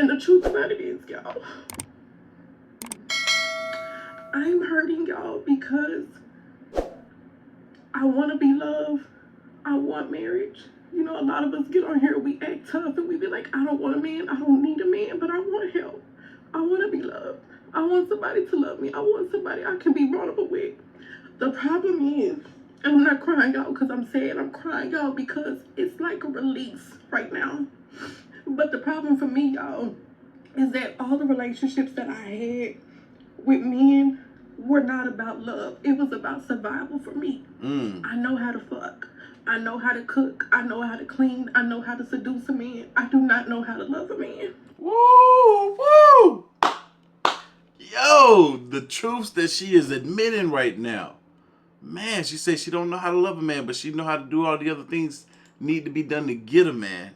And the truth about it is, y'all, I'm hurting y'all because I want to be loved. I want marriage. You know, a lot of us get on here, we act tough, and we be like, I don't want a man, I don't need a man, but I want help. I want to be loved. I want somebody to love me. I want somebody I can be vulnerable with. The problem is, and I'm not crying out because I'm sad, I'm crying out because it's like a release right now. But the problem for me, y'all, is that all the relationships that I had with men were not about love. It was about survival for me. I know how to fuck. I know how to cook. I know how to clean. I know how to seduce a man. I do not know how to love a man. Woo! Woo! Yo, the truths that she is admitting right now. Man, she says she don't know how to love a man, but she know how to do all the other things need to be done to get a man.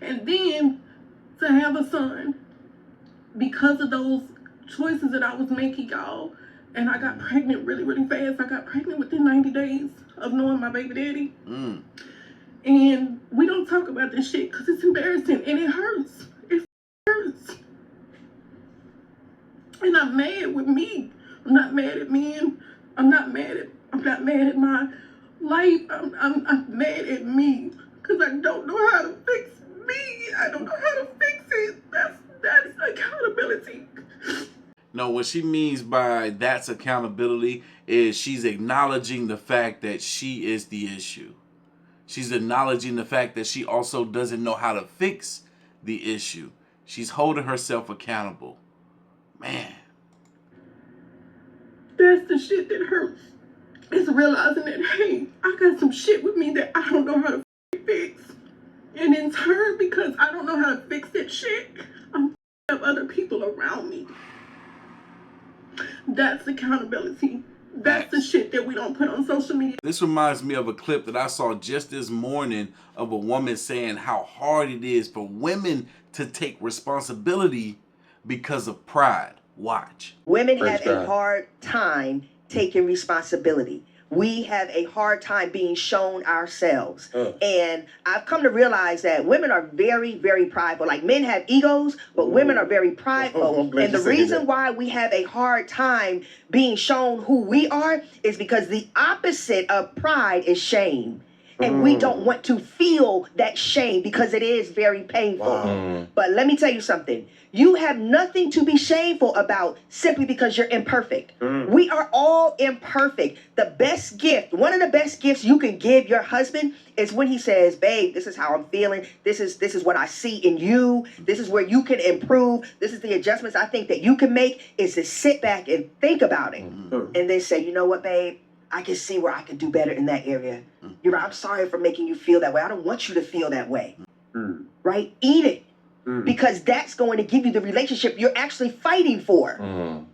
And then to have a son, because of those choices that I was making, y'all, and I got pregnant really, really fast. I got pregnant within 90 days of knowing my baby daddy. And we don't talk about this shit because it's embarrassing and it hurts. It hurts. And I'm mad with me. I'm not mad at men. I'm not mad at my life. I'm mad at me because I don't know how to fix me. I don't know how to fix it. That's accountability. No, what she means by that's accountability is she's acknowledging the fact that she is the issue. She's acknowledging the fact that she also doesn't know how to fix the issue. She's holding herself accountable. Man. That's the shit that hurts. It's realizing that, hey, I got some shit with me that I don't know how to fix. And in turn, because I don't know how to fix that shit, I'm up other people around me. That's accountability. That's the shit that we don't put on social media. This reminds me of a clip that I saw just this morning of a woman saying how hard it is for women to take responsibility because of pride. Watch. Women have a hard time taking responsibility. We have a hard time being shown ourselves. And I've come to realize that women are very, very prideful. Like, men have egos, but women are very prideful. And the reason why we have a hard time being shown who we are is because the opposite of pride is shame. And we don't want to feel that shame because it is very painful. But let me tell you something. You have nothing to be shameful about simply because you're imperfect. We are all imperfect. The best gift, one of the best gifts you can give your husband is when he says, babe, this is how I'm feeling. This is what I see in you. This is where you can improve. This is the adjustments I think that you can make, is to sit back and think about it. And then say, you know what, babe? I can see where I can do better in that area. You're right. I'm sorry for making you feel that way. I don't want you to feel that way. Right? Eat it. Because that's going to give you the relationship you're actually fighting for.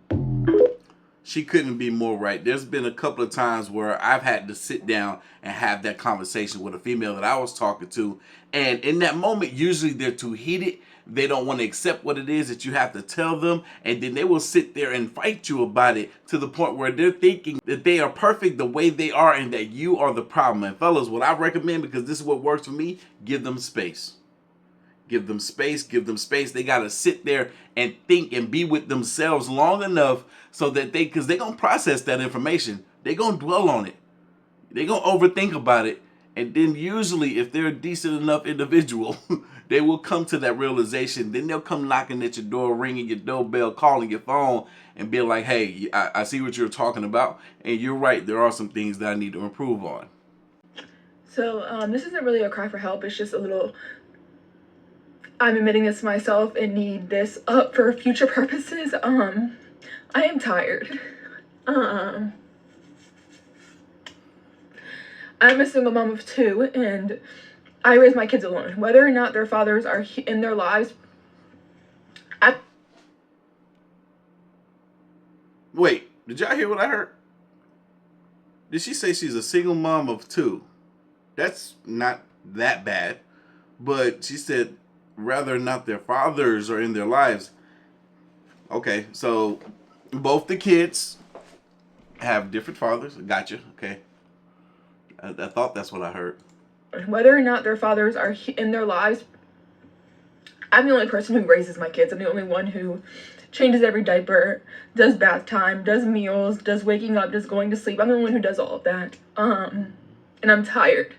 She couldn't be more right. There's been a couple of times where I've had to sit down and have that conversation with a female that I was talking to. And in that moment, usually they're too heated. They don't want to accept what it is that you have to tell them. And then they will sit there and fight you about it to the point where they're thinking that they are perfect the way they are and that you are the problem. And fellas, what I recommend, because this is what works for me, give them space. Give them space, give them space. They got to sit there and think and be with themselves long enough so that because they're going to process that information. They're going to dwell on it. They're going to overthink about it. And then usually, if they're a decent enough individual, they will come to that realization. Then they'll come knocking at your door, ringing your doorbell, calling your phone, and be like, hey, I see what you're talking about. And you're right. There are some things that I need to improve on. So this isn't really a cry for help. It's just a little... I'm admitting this to myself and need this up for future purposes. I am tired. I'm a single mom of 2, and I raise my kids alone. Whether or not their fathers are in their lives, Wait, did y'all hear what I heard? Did she say she's a single mom of 2? That's not that bad. But she said whether or not their fathers are in their lives. Okay, so both the kids have different fathers. Gotcha, okay. I thought that's what I heard. Whether or not their fathers are in their lives, I'm the only person who raises my kids. I'm the only one who changes every diaper, does bath time, does meals, does waking up, does going to sleep. I'm the one who does all of that. And I'm tired.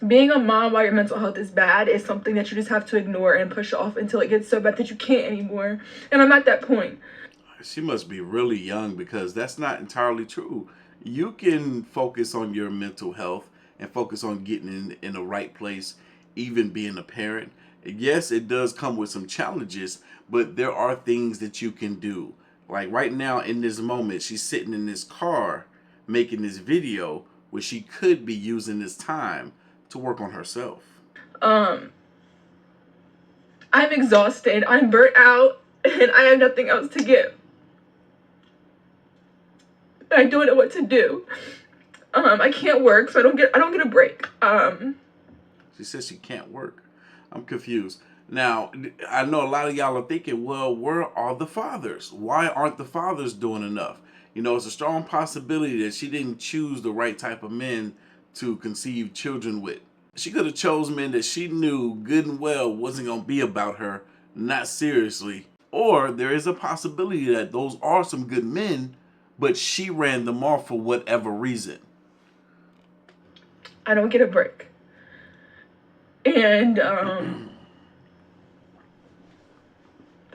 Being a mom while your mental health is bad is something that you just have to ignore and push off until it gets so bad that you can't anymore. And I'm at that point. She must be really young, because that's not entirely true. You can focus on your mental health and focus on getting in the right place, even being a parent. Yes, it does come with some challenges, but there are things that you can do. Like right now in this moment, she's sitting in this car making this video where she could be using this time to work on herself. I'm exhausted, I'm burnt out, and I have nothing else to give. I don't know what to do. I can't work, so I don't get a break. She says she can't work. I'm confused. Now, I know a lot of y'all are thinking, well, where are the fathers? Why aren't the fathers doing enough? You know, it's a strong possibility that she didn't choose the right type of men to conceive children with. She could have chose men that she knew good and well wasn't going to be about her, not seriously. Or there is a possibility that those are some good men, but she ran them off for whatever reason. I don't get a break. And I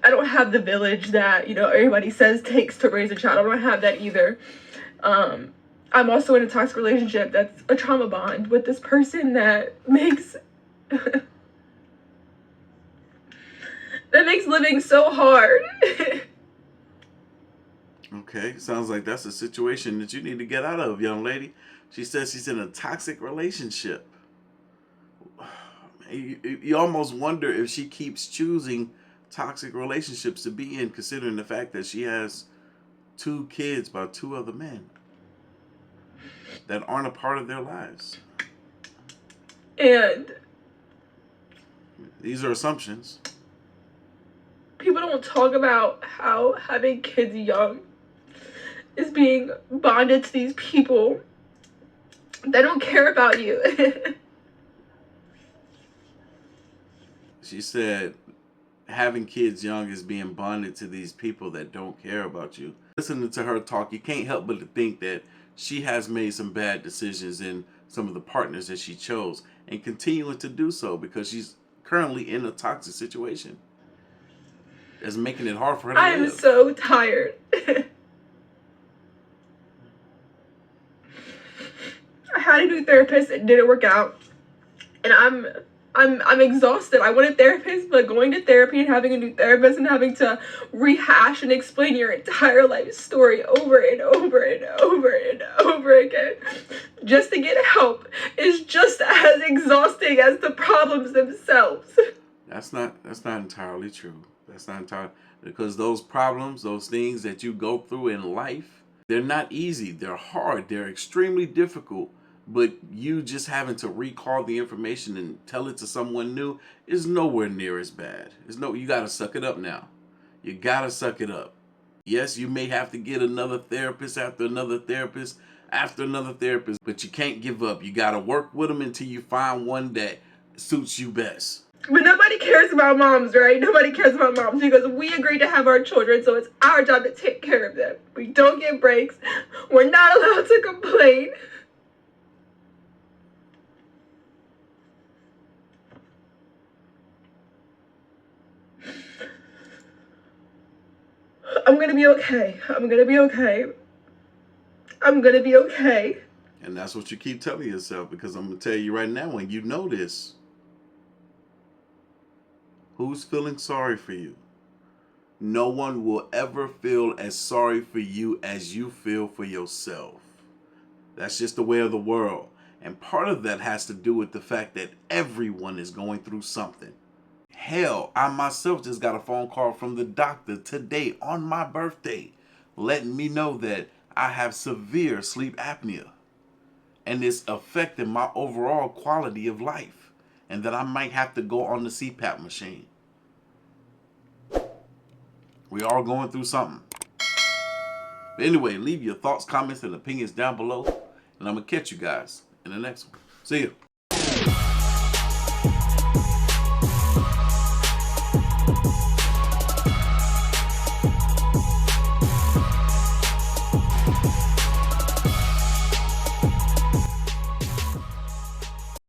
don't have the village that, you know, everybody says takes to raise a child. I don't have that either. I'm also in a toxic relationship that's a trauma bond with this person that makes that makes living so hard. Okay, sounds like that's a situation that you need to get out of, young lady. She says she's in a toxic relationship. You almost wonder if she keeps choosing toxic relationships to be in, considering the fact that she has 2 kids by 2 other men that aren't a part of their lives. And These are assumptions. people don't talk about how having kids young is being bonded to these people that don't care about you. She said having kids young is being bonded to these people that don't care about you. Listening to her talk, you can't help but to think that she has made some bad decisions in some of the partners that she chose, and continuing to do so because she's currently in a toxic situation that's making it hard for her to I am live. so tired. I had a new therapist, it didn't work out, and I'm exhausted. I want a therapist, but going to therapy and having a new therapist and having to rehash and explain your entire life story over and over and over and over again just to get help is just as exhausting as the problems themselves. That's not entirely true. That's not entirely, because those problems, those things that you go through in life, they're not easy. They're hard. They're extremely difficult. But you just having to recall the information and tell it to someone new is nowhere near as bad. You gotta suck it up now. You gotta suck it up. Yes, you may have to get another therapist after another therapist after another therapist, but you can't give up. You gotta work with them until you find one that suits you best. But nobody cares about moms, right? Nobody cares about moms because we agreed to have our children, so it's our job to take care of them. We don't get breaks. We're not allowed to complain. I'm gonna be okay. I'm gonna be okay. I'm gonna be okay. And that's what you keep telling yourself, because I'm gonna tell you right now, when you know this, who's feeling sorry for you? No one will ever feel as sorry for you as you feel for yourself. That's just the way of the world. And part of that has to do with the fact that everyone is going through something. Hell, I myself just got a phone call from the doctor today on my birthday, letting me know that I have severe sleep apnea and it's affecting my overall quality of life, and that I might have to go on the CPAP machine. We are going through something. But anyway, leave your thoughts, comments, and opinions down below, and I'm going to catch you guys in the next one. See you.